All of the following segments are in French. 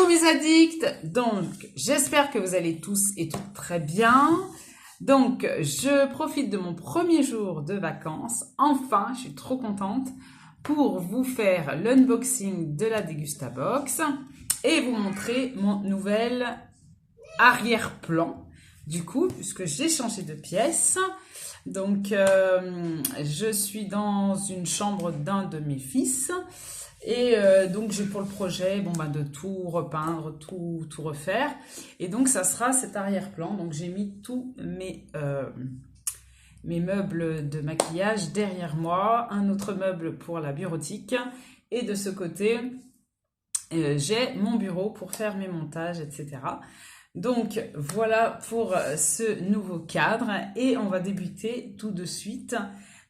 mes addicts, donc j'espère que vous allez tous et toutes très bien. Donc je profite de mon premier jour de vacances, enfin je suis trop contente pour vous faire l'unboxing de la Degustabox et vous montrer mon nouvel arrière-plan du coup puisque j'ai changé de pièce. Donc je suis dans une chambre d'un de mes fils. Et donc j'ai pour le projet de tout repeindre, tout refaire. Et donc ça sera cet arrière-plan. Donc j'ai mis tous mes meubles de maquillage derrière moi. Un autre meuble pour la bureautique. Et de ce côté, j'ai mon bureau pour faire mes montages, etc. Donc voilà pour ce nouveau cadre. Et on va débuter tout de suite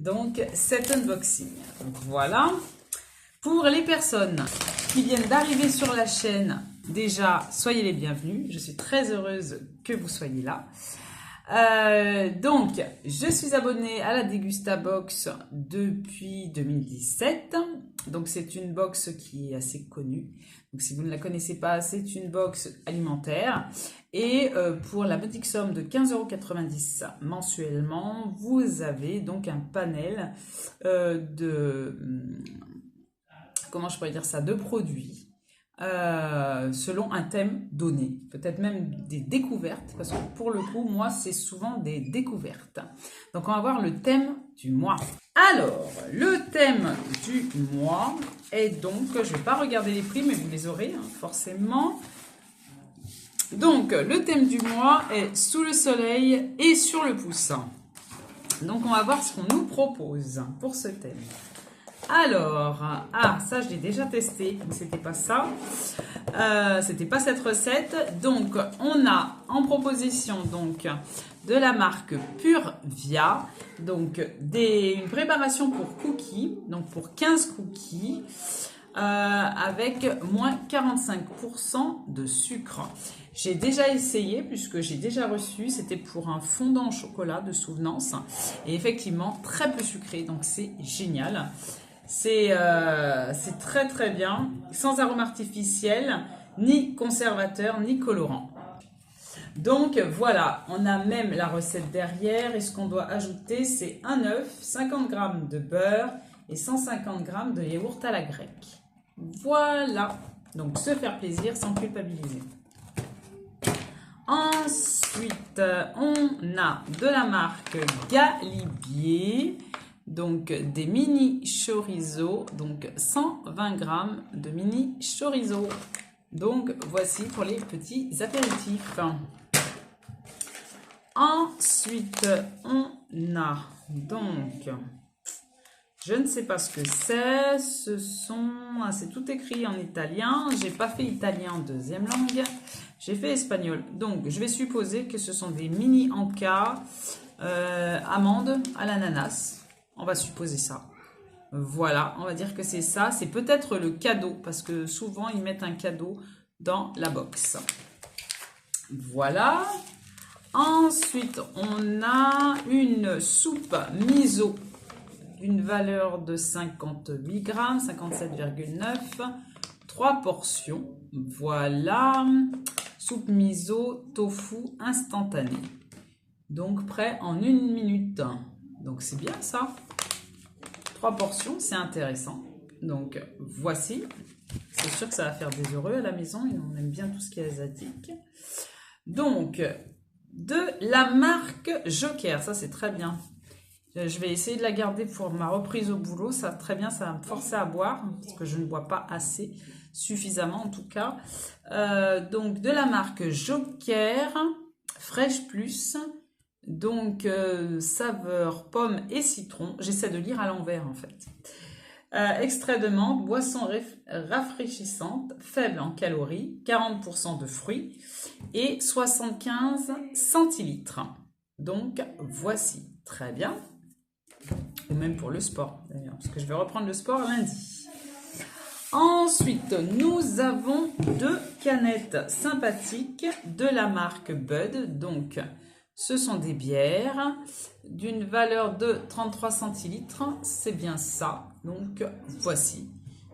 donc cet unboxing. Donc voilà. Pour les personnes qui viennent d'arriver sur la chaîne, déjà, soyez les bienvenus. Je suis très heureuse que vous soyez là. Donc, je suis abonnée à la Degustabox depuis 2017. Donc, c'est une box qui est assez connue. Donc, si vous ne la connaissez pas, c'est une box alimentaire. Et pour la petite somme de 15,90 € mensuellement, vous avez donc un panel comment je pourrais dire ça, de produits selon un thème donné, peut-être même des découvertes, parce que pour le coup, moi, c'est souvent des découvertes. Donc, on va voir le thème du mois. Alors, le thème du mois est donc, je ne vais pas regarder les prix, mais vous les aurez forcément. Donc, le thème du mois est sous le soleil et sur le pouce. Donc, on va voir ce qu'on nous propose pour ce thème. Alors, ça je l'ai déjà testé, mais c'était pas ça, c'était pas cette recette. Donc, on a en proposition donc de la marque Purvia, donc une préparation pour cookies, donc pour 15 cookies, avec moins 45% de sucre. J'ai déjà essayé puisque j'ai déjà reçu, c'était pour un fondant au chocolat de souvenance et effectivement très peu sucré, donc c'est génial. C'est très très bien, sans arôme artificiel, ni conservateur, ni colorant. Donc voilà, on a même la recette derrière et ce qu'on doit ajouter c'est un œuf, 50 g de beurre et 150 g de yaourt à la grecque. Voilà, donc se faire plaisir sans culpabiliser. Ensuite, on a de la marque Galibier. Donc des mini chorizo, donc 120 g de mini chorizo. Donc voici pour les petits apéritifs. Ensuite, on a donc, je ne sais pas ce que c'est, c'est tout écrit en italien. J'ai pas fait italien en deuxième langue, j'ai fait espagnol. Donc je vais supposer que ce sont des mini encas amandes à l'ananas. On va supposer ça. Voilà, on va dire que c'est ça. C'est peut-être le cadeau, parce que souvent, ils mettent un cadeau dans la box. Voilà. Ensuite, on a une soupe miso d'une valeur de 58 g, 57,9, 3 portions. Voilà. Soupe miso tofu instantané. Donc, prêt en 1 minute. Donc, c'est bien ça. 3 portions, c'est intéressant. Donc, voici. C'est sûr que ça va faire des heureux à la maison. Et on aime bien tout ce qui est asiatique. Donc, de la marque Joker. Ça, c'est très bien. Je vais essayer de la garder pour ma reprise au boulot. Ça, très bien, ça va me forcer à boire. Parce que je ne bois pas assez, suffisamment en tout cas. Donc, de la marque Joker. Fraîche Plus. Donc, saveur pomme et citron. J'essaie de lire à l'envers en fait. Extrait de menthe, boisson rafraîchissante, faible en calories, 40% de fruits et 75 centilitres. Donc, voici. Très bien. Ou même pour le sport d'ailleurs, parce que je vais reprendre le sport lundi. Ensuite, nous avons 2 canettes sympathiques de la marque Bud. Donc, ce sont des bières d'une valeur de 33 centilitres, c'est bien ça. Donc voici.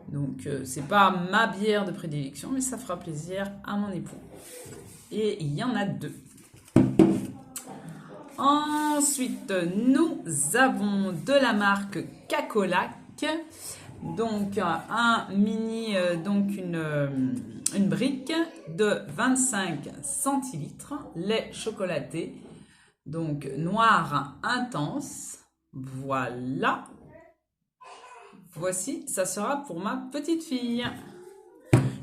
Donc, c'est pas ma bière de prédilection, mais ça fera plaisir à mon époux. Et il y en a 2. Ensuite, nous avons de la marque Cacolac. Donc, un mini, donc une brique de 25 centilitres, lait chocolaté, donc noir intense. Voilà. Voici, ça sera pour ma petite fille.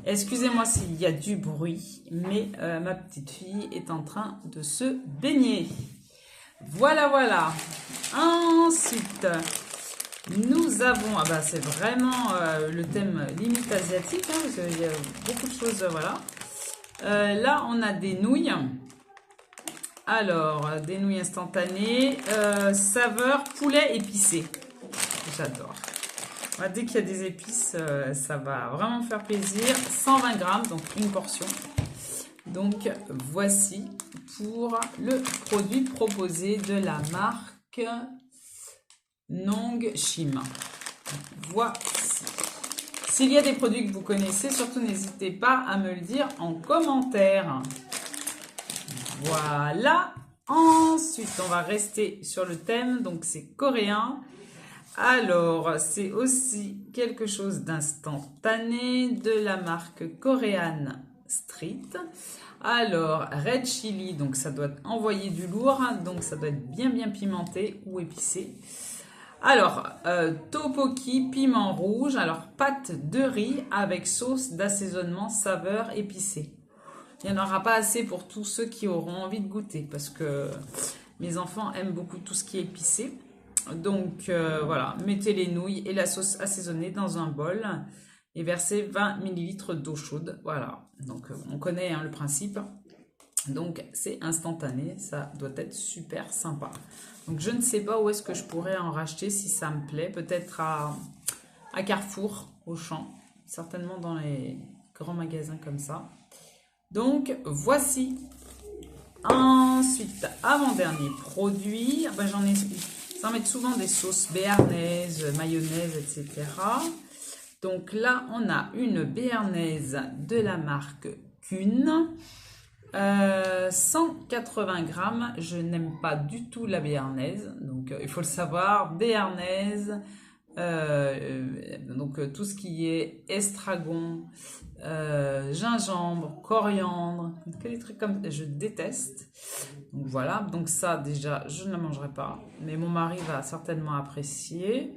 Excusez-moi s'il y a du bruit, mais ma petite fille est en train de se baigner. Voilà, voilà. Ensuite, nous avons, ah bah c'est vraiment le thème limite asiatique, hein, parce qu'il y a beaucoup de choses, voilà. Là, on a des nouilles. Alors, des nouilles instantanées, saveur poulet épicé. J'adore. Dès qu'il y a des épices, ça va vraiment faire plaisir. 120 grammes, donc une portion. Donc, voici pour le produit proposé de la marque Nongshim. Voici. S'il y a des produits que vous connaissez, surtout n'hésitez pas à me le dire en commentaire. Voilà. Ensuite, on va rester sur le thème, donc c'est coréen. Alors, c'est aussi quelque chose d'instantané de la marque Korean Street. Alors, red chili, donc ça doit envoyer du lourd, donc ça doit être bien pimenté ou épicé. Alors, tteokbokki, piment rouge, alors pâte de riz avec sauce d'assaisonnement saveur épicée. Il n'y en aura pas assez pour tous ceux qui auront envie de goûter parce que mes enfants aiment beaucoup tout ce qui est épicé. Donc voilà, mettez les nouilles et la sauce assaisonnée dans un bol et versez 20 ml d'eau chaude. Voilà, donc on connaît le principe. Donc c'est instantané, ça doit être super sympa. Donc je ne sais pas où est-ce que je pourrais en racheter si ça me plaît. Peut-être à Carrefour, Auchan, certainement dans les grands magasins comme ça. Donc voici. Ensuite, avant-dernier produit, ben, j'en ai... Ça met souvent des sauces béarnaises, mayonnaise, etc. Donc là, on a une béarnaise de la marque Kuhn. 180 grammes. Je n'aime pas du tout la béarnaise. Donc, il faut le savoir. Béarnaise, donc tout ce qui est estragon, gingembre, coriandre, que des trucs comme ça, je déteste. Donc voilà, donc ça déjà je ne la mangerai pas, mais mon mari va certainement apprécier.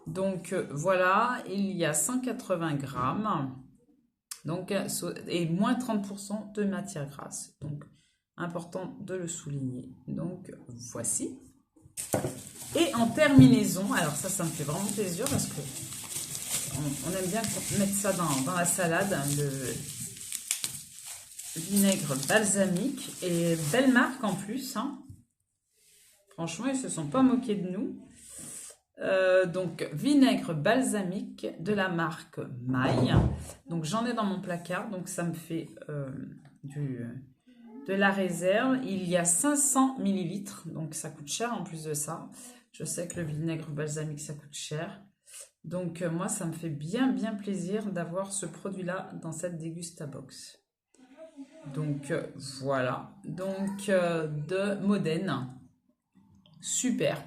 Donc voilà, il y a 180 grammes, donc, et moins 30% de matière grasse, donc important de le souligner. Donc voici. Et en terminaison, alors ça me fait vraiment plaisir parce que on aime bien mettre ça dans la salade, le vinaigre balsamique, et belle marque en plus, hein. Franchement, ils se sont pas moqués de nous. Donc vinaigre balsamique de la marque Maille. Donc j'en ai dans mon placard, donc ça me fait de la réserve. Il y a 500 ml, donc ça coûte cher en plus de ça. Je sais que le vinaigre balsamique ça coûte cher. Donc moi ça me fait bien plaisir d'avoir ce produit là dans cette Dégustabox. Donc voilà, donc de Modène, super.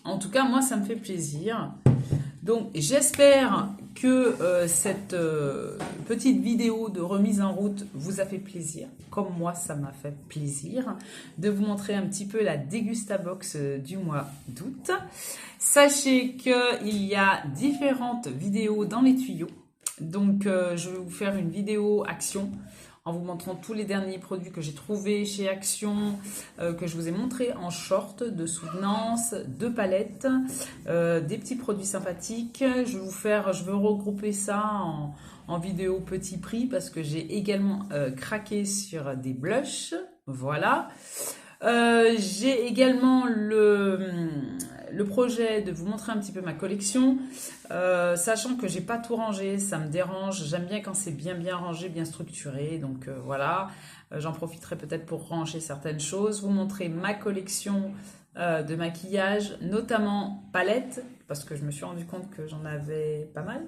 En tout cas moi ça me fait plaisir. Donc j'espère que cette petite vidéo de remise en route vous a fait plaisir, comme moi ça m'a fait plaisir de vous montrer un petit peu la Dégustabox du mois d'août. Sachez qu'il y a différentes vidéos dans les tuyaux, donc je vais vous faire une vidéo action en vous montrant tous les derniers produits que j'ai trouvés chez Action, que je vous ai montré en short, de soutenance, de palettes, des petits produits sympathiques. Je vais regrouper ça en vidéo petit prix parce que j'ai également craqué sur des blushs. Voilà. J'ai également le projet de vous montrer un petit peu ma collection, sachant que j'ai pas tout rangé, ça me dérange. J'aime bien quand c'est bien rangé, bien structuré. Donc voilà, j'en profiterai peut-être pour ranger certaines choses, vous montrer ma collection de maquillage, notamment palettes, parce que je me suis rendu compte que j'en avais pas mal.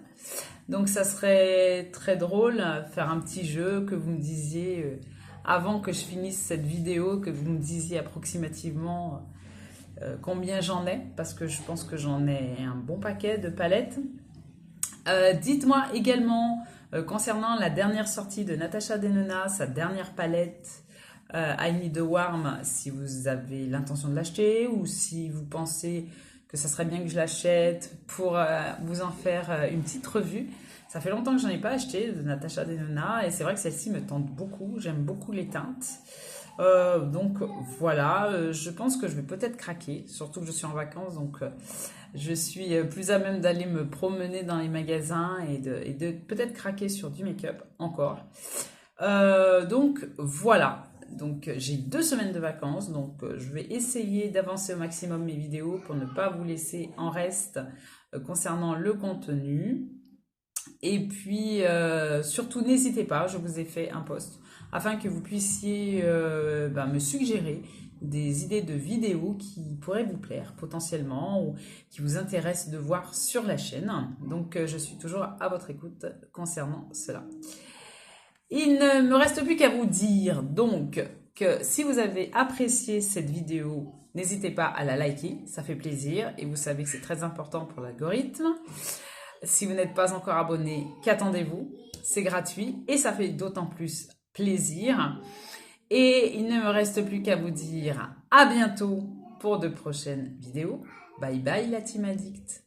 Donc ça serait très drôle faire un petit jeu, que vous me disiez avant que je finisse cette vidéo, que vous me disiez approximativement combien j'en ai, parce que je pense que j'en ai un bon paquet de palettes. Dites-moi également concernant la dernière sortie de Natasha Denona, sa dernière palette I Need a Warm, si vous avez l'intention de l'acheter ou si vous pensez que ça serait bien que je l'achète pour vous en faire une petite revue. Ça fait longtemps que j'en ai pas acheté de Natasha Denona et c'est vrai que celle-ci me tente beaucoup. J'aime beaucoup les teintes. Donc voilà, je pense que je vais peut-être craquer, surtout que je suis en vacances, donc je suis plus à même d'aller me promener dans les magasins et de peut-être craquer sur du make-up encore. Donc voilà, donc j'ai 2 semaines de vacances, donc je vais essayer d'avancer au maximum mes vidéos pour ne pas vous laisser en reste concernant le contenu. Et puis, surtout, n'hésitez pas, je vous ai fait un post afin que vous puissiez me suggérer des idées de vidéos qui pourraient vous plaire potentiellement ou qui vous intéressent de voir sur la chaîne. Donc, je suis toujours à votre écoute concernant cela. Il ne me reste plus qu'à vous dire donc que si vous avez apprécié cette vidéo, n'hésitez pas à la liker, ça fait plaisir et vous savez que c'est très important pour l'algorithme. Si vous n'êtes pas encore abonné, qu'attendez-vous? C'est gratuit et ça fait d'autant plus plaisir. Et il ne me reste plus qu'à vous dire à bientôt pour de prochaines vidéos. Bye bye la team addict.